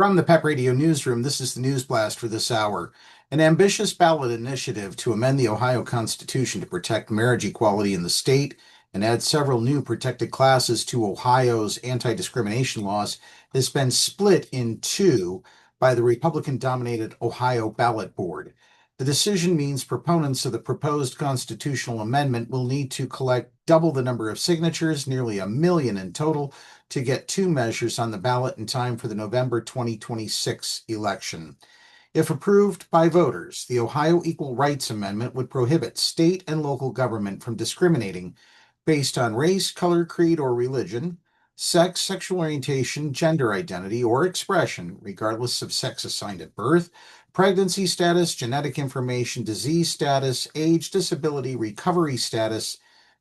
From the PEP Radio Newsroom, this is the News Blast for this hour. An ambitious ballot initiative to amend the Ohio Constitution to protect marriage equality in the state and add several new protected classes to Ohio's anti-discrimination laws has been split in two by the Republican-dominated Ohio Ballot Board. The decision means proponents of the proposed constitutional amendment will need to collect double the number of signatures, nearly 1 million in total, to get two measures on the ballot in time for the November 2026 election. If approved by voters, the Ohio Equal Rights Amendment would prohibit state and local government from discriminating based on race, color, creed, or religion, sex, sexual orientation, gender identity, or expression, regardless of sex assigned at birth, pregnancy status, genetic information, disease status, age, disability, recovery status,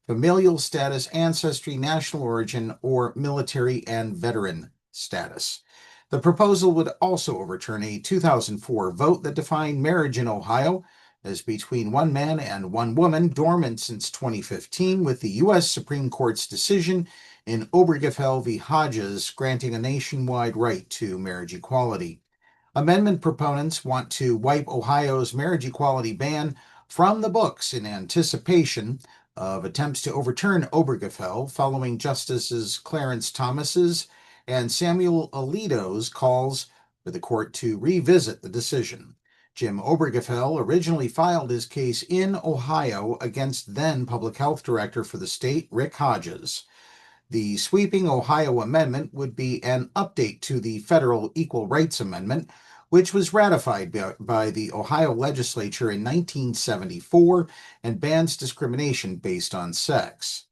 familial status, ancestry, national origin, or military and veteran status. The proposal would also overturn a 2004 vote that defined marriage in Ohio as between one man and one woman, dormant since 2015, with the U.S. Supreme Court's decision in Obergefell v. Hodges granting a nationwide right to marriage equality. Amendment proponents want to wipe Ohio's marriage equality ban from the books in anticipation of attempts to overturn Obergefell following Justices Clarence Thomas's and Samuel Alito's calls for the court to revisit the decision. Jim Obergefell originally filed his case in Ohio against then Public Health Director for the state, Rick Hodges. The sweeping Ohio amendment would be an update to the federal Equal Rights Amendment, which was ratified by the Ohio legislature in 1974 and bans discrimination based on sex.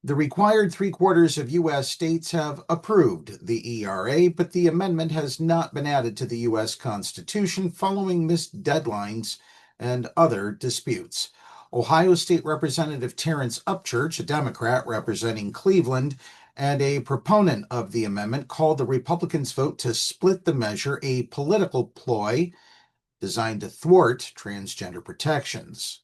The required three-quarters of U.S. states have approved the ERA, but the amendment has not been added to the U.S. Constitution following missed deadlines and other disputes. Ohio State Representative Terrence Upchurch, a Democrat representing Cleveland and a proponent of the amendment, called the Republicans' vote to split the measure a political ploy designed to thwart transgender protections.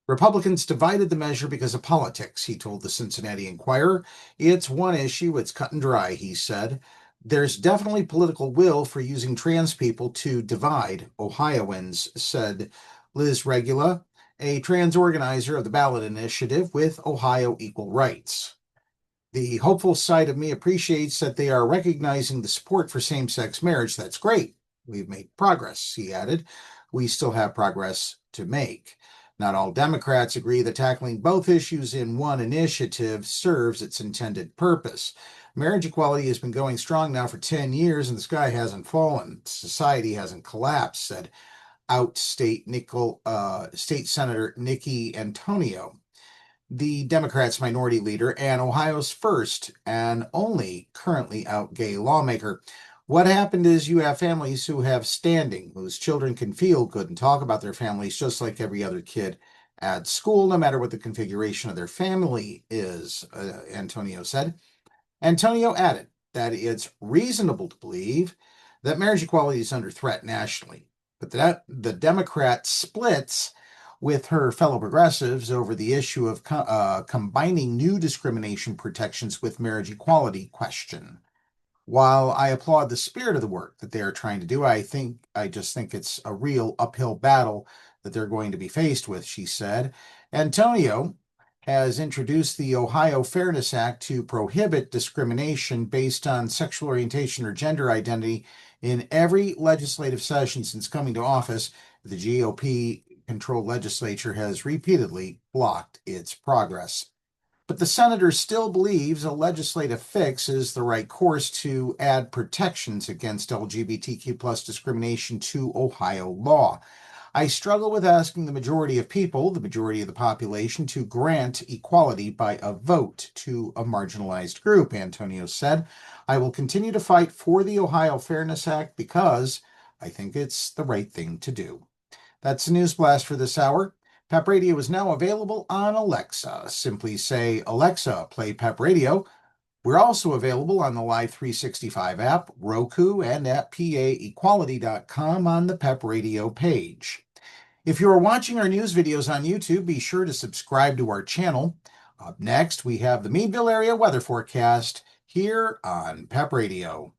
Republicans divided the measure because of politics, he told the Cincinnati Enquirer. It's one issue, it's cut and dry, he said. There's definitely political will for using trans people to divide Ohioans, said Liz Regula, a trans organizer of the ballot initiative with Ohio Equal Rights. The hopeful side of me appreciates that they are recognizing the support for same-sex marriage. That's great. We've made progress, he added. We still have progress to make. Not all Democrats agree that tackling both issues in one initiative serves its intended purpose. Marriage equality has been going strong now for 10 years, and the sky hasn't fallen. Society hasn't collapsed, said State Senator Nikki Antonio, the Democrats' minority leader and Ohio's first and only currently out gay lawmaker. What happened is you have families who have standing, whose children can feel good and talk about their families just like every other kid at school, no matter what the configuration of their family is, Antonio said. Antonio added that it's reasonable to believe that marriage equality is under threat nationally, but that the Democrat splits with her fellow progressives over the issue of combining new discrimination protections with marriage equality question. While I applaud the spirit of the work that they are trying to do, I just think it's a real uphill battle that they're going to be faced with, she said. Antonio has introduced the Ohio Fairness Act to prohibit discrimination based on sexual orientation or gender identity in every legislative session since coming to office. The GOP-controlled legislature has repeatedly blocked its progress. But the senator still believes a legislative fix is the right course to add protections against LGBTQ plus discrimination to Ohio law. I struggle with asking the majority of people, the majority of the population, to grant equality by a vote to a marginalized group, Antonio said. I will continue to fight for the Ohio Fairness Act because I think it's the right thing to do. That's the News Blast for this hour. PEP Radio is now available on Alexa. Simply say, Alexa, play PEP Radio. We're also available on the Live 365 app, Roku, and at paequality.com on the PEP Radio page. If you are watching our news videos on YouTube, be sure to subscribe to our channel. Up next, we have the Meadville area weather forecast here on PEP Radio.